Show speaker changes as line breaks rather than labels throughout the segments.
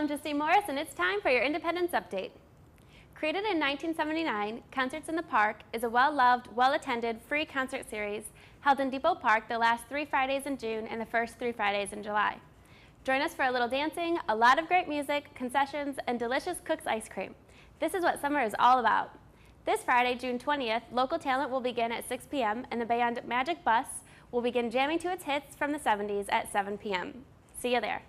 Welcome to St. Morris, and it's time for your Independence Update. Created in 1979, Concerts in the Park is a well-loved, well-attended, free concert series held in Depot Park the last 3 Fridays in June and the first 3 Fridays in July. Join us for a little dancing, a lot of great music, concessions, and delicious Cook's ice cream. This is what summer is all about. This Friday, June 20th, local talent will begin at 6 p.m. and the band Magic Bus will begin jamming to its hits from the 70s at 7 p.m. See you there.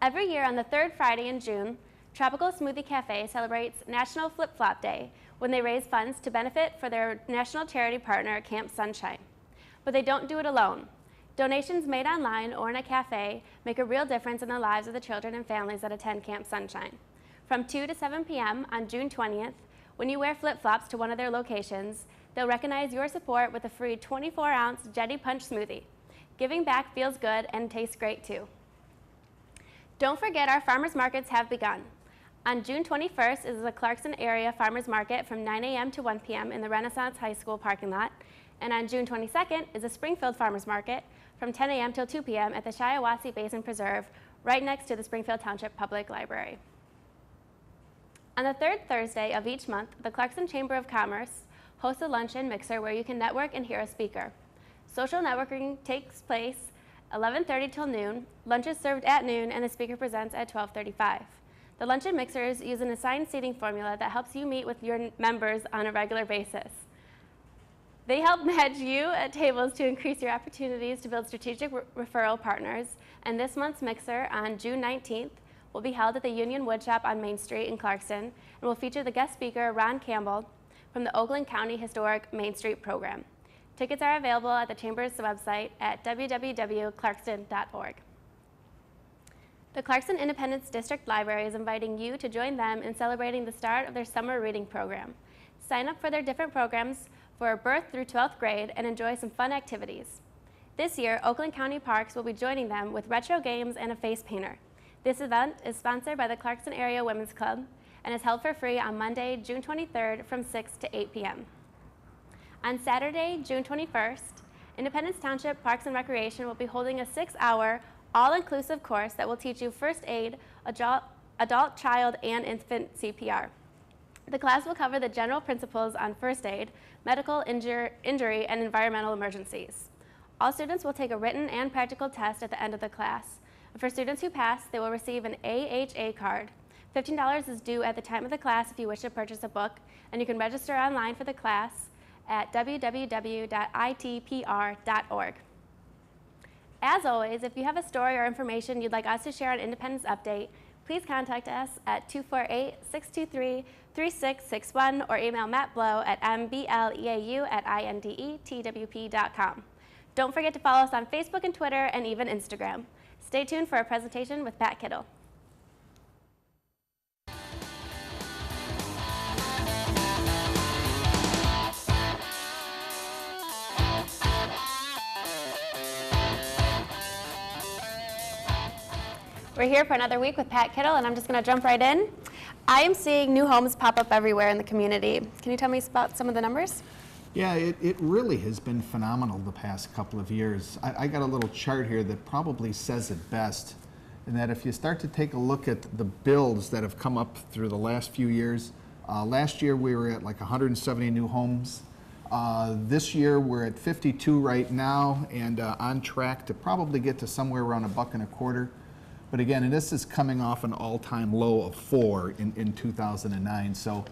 Every year on the 3rd Friday in June, Tropical Smoothie Cafe celebrates National Flip Flop Day when they raise funds to benefit for their national charity partner, Camp Sunshine. But they don't do it alone. Donations made online or in a cafe make a real difference in the lives of the children and families that attend Camp Sunshine. From 2 to 7 p.m. on June 20th, when you wear flip-flops to one of their locations, they'll recognize your support with a free 24-ounce Jetty Punch smoothie. Giving back feels good and tastes great too. Don't forget our farmers markets have begun. On June 21st is the Clarkson area farmers market from 9 a.m. to 1 p.m. in the Renaissance High School parking lot. And on June 22nd is the Springfield farmers market from 10 a.m. till 2 p.m. at the Shiawassee Basin Preserve, right next to the Springfield Township Public Library. On the 3rd Thursday of each month, the Clarkson Chamber of Commerce hosts a luncheon mixer where you can network and hear a speaker. Social networking takes place 11:30 till noon, lunch is served at noon, and the speaker presents at 12:35. The luncheon mixers use an assigned seating formula that helps you meet with your members on a regular basis. They help match you at tables to increase your opportunities to build strategic referral partners, and this month's mixer on June 19th will be held at the Union Woodshop on Main Street in Clarkson and will feature the guest speaker, Ron Campbell, from the Oakland County Historic Main Street Program. Tickets are available at the Chamber's website at www.clarkson.org. The Clarkson Independence District Library is inviting you to join them in celebrating the start of their summer reading program. Sign up for their different programs for birth through 12th grade and enjoy some fun activities. This year, Oakland County Parks will be joining them with retro games and a face painter. This event is sponsored by the Clarkson Area Women's Club and is held for free on Monday, June 23rd from 6 to 8 p.m. On Saturday, June 21st, Independence Township Parks and Recreation will be holding a 6-hour, all-inclusive course that will teach you first aid, adult, child, and infant CPR. The class will cover the general principles on first aid, medical injury, and environmental emergencies. All students will take a written and practical test at the end of the class. For students who pass, they will receive an AHA card. $15 is due at the time of the class if you wish to purchase a book, and you can register online for the class at www.itpr.org. As always, if you have a story or information you'd like us to share on Independence Update, please contact us at 248-623-3661 or email Matt Blow at mbleau@indetwp.com. Don't forget to follow us on Facebook and Twitter and even Instagram. Stay tuned for a presentation with Pat Kittle. We're here for another week with Pat Kittle, and I'm just going to jump right in. I am seeing new homes pop up everywhere in the community. Can you tell me about some of the numbers?
Yeah, it really has been phenomenal the past couple of years. I got a little chart here that probably says it best, in that if you start to take a look at the builds that have come up through the last few years, last year we were at like 170 new homes. This year we're at 52 right now, and on track to probably get to somewhere around $1.25. But again, and this is coming off an all-time low of 4 in 2009. So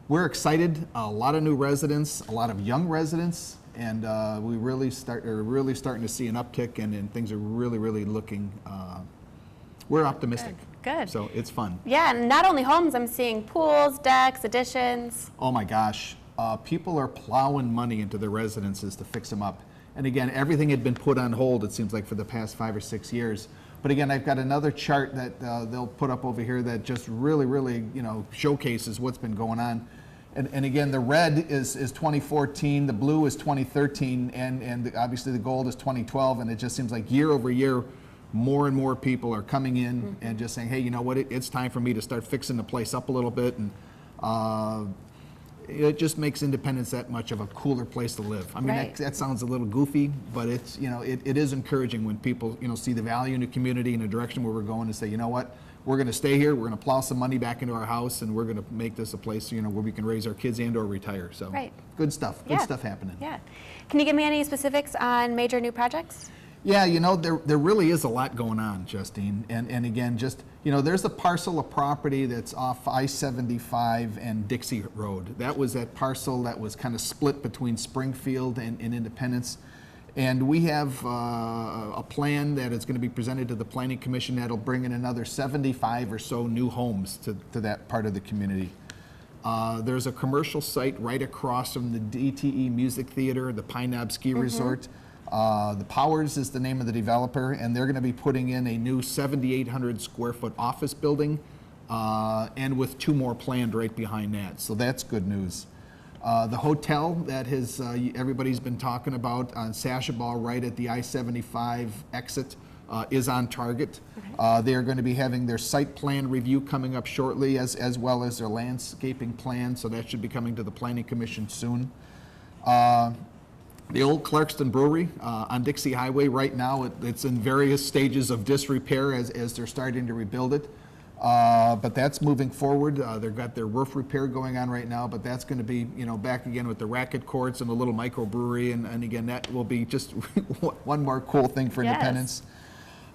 we're excited. A lot of new residents, a lot of young residents, and we are really starting to see an uptick, and things are really looking. We're optimistic.
Good.
So it's fun.
Yeah, and not only homes, I'm seeing pools, decks, additions.
Oh my gosh, people are plowing money into their residences to fix them up. And again, everything had been put on hold, it seems like, for the past 5 or 6 years. But again, I've got another chart that they'll put up over here that just really showcases what's been going on. And again, the red is 2014, the blue is 2013, and obviously the gold is 2012. And it just seems like year over year, more and more people are coming in and just saying, hey, you know what, it's time for me to start fixing the place up a little bit. And it just makes Independence that much of a cooler place to live. I mean,
right.
that sounds a little goofy, but it's, it is encouraging when people, see the value in the community and the direction where we're going, to say, you know what, we're going to stay here, we're going to plow some money back into our house, and we're going to make this a place, you know, where we can raise our kids and or retire. So
Right.
good stuff happening.
Yeah. Can you give me any specifics on major new projects?
Yeah, you know, there really is a lot going on, Justine. And again, just, you know, there's a parcel of property that's off I-75 and Dixie Road. That was that parcel that was kind of split between Springfield and Independence. And we have a plan that is going to be presented to the Planning Commission that'll bring in another 75 or so new homes to that part of the community. There's a commercial site right across from the DTE Music Theater, the Pine Knob Ski Resort. The Powers is the name of the developer, and they're going to be putting in a new 7,800 square foot office building, and with 2 more planned right behind that. So that's good news. The hotel that has everybody's been talking about on Sashaball, right at the I-75 exit, is on target. They are going to be having their site plan review coming up shortly, as well as their landscaping plan. So that should be coming to the Planning Commission soon. The old Clarkston Brewery on Dixie Highway, right now it's in various stages of disrepair as they're starting to rebuild it. But that's moving forward. They've got their roof repair going on right now, but that's going to be, you know, back again with the racket courts and a little microbrewery, and again, that will be just one more cool thing for Independence.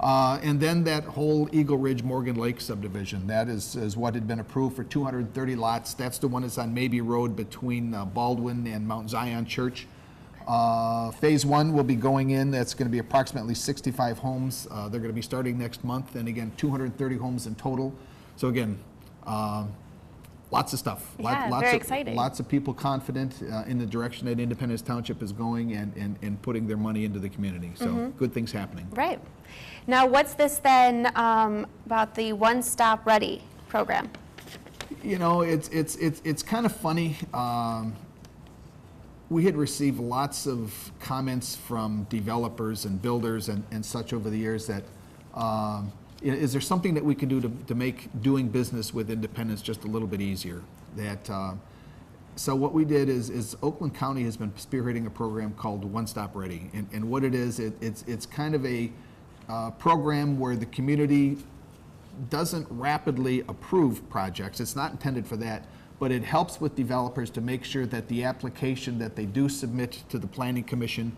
And then that whole Eagle Ridge Morgan Lake subdivision, that is what had been approved for 230 lots. That's the one that's on Mabee Road between Baldwin and Mount Zion Church. Phase 1 will be going in. That's going to be approximately 65 homes. They're going to be starting next month, and again, 230 homes in total. So again, lots of stuff.
Very exciting.
Lots of people confident in the direction that Independence Township is going and putting their money into the community. So good things happening.
Right. Now, what's this then about the One Stop Ready program?
You know, it's kind of funny. We had received lots of comments from developers and builders and such over the years that, is there something that we can do to make doing business with Independence just a little bit easier? So what we did is Oakland County has been spearheading a program called One Stop Ready. And what it is, it's kind of a program where the community doesn't rapidly approve projects. It's not intended for that. But it helps with developers to make sure that the application that they do submit to the Planning Commission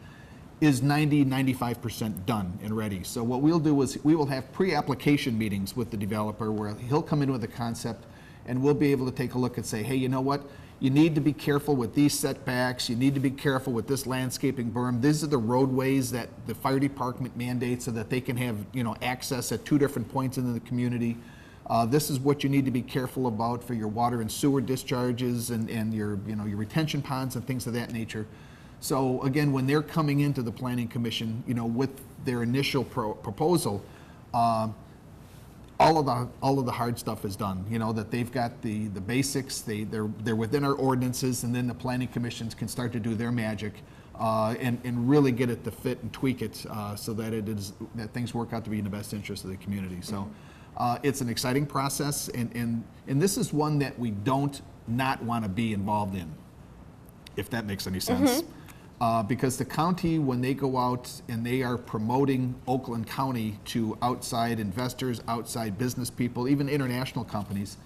is 95% done and ready. So what we'll do is we will have pre-application meetings with the developer where he'll come in with a concept, and we'll be able to take a look and say, hey, you know what? You need to be careful with these setbacks. You need to be careful with this landscaping berm. These are the roadways that the fire department mandates so that they can have, you know, access at 2 different points in the community. This is what you need to be careful about for your water and sewer discharges and your, you know, your retention ponds and things of that nature. So again, when they're coming into the Planning Commission, you know, with their initial proposal, all of the hard stuff is done. You know, that they've got the basics, they're within our ordinances, and then the Planning Commissions can start to do their magic and really get it to fit and tweak it so that things work out to be in the best interest of the community. So. It's an exciting process, and this is one that we don't not want to be involved in, if that makes any sense. Because the county, when they go out and they are promoting Oakland County to outside investors, outside business people, even international companies,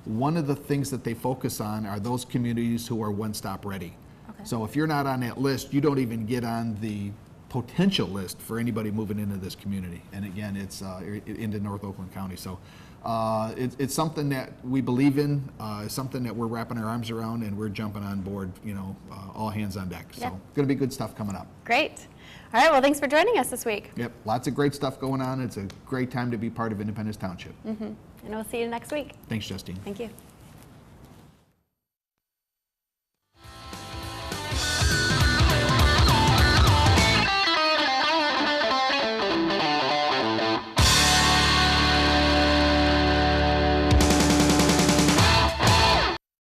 one of the things that they focus on are those communities who are one-stop ready. Okay. So if you're not on that list, you don't even get on the potential list for anybody moving into this community. And again, it's into North Oakland County. So it's something that we believe in, something that we're wrapping our arms around, and we're jumping on board, you know, all hands on deck. So going to be good stuff coming up.
Great. All right, well, thanks for joining us this week.
Yep, lots of great stuff going on. It's a great time to be part of Independence Township.
And we'll see you next week.
Thanks, Justine.
Thank you.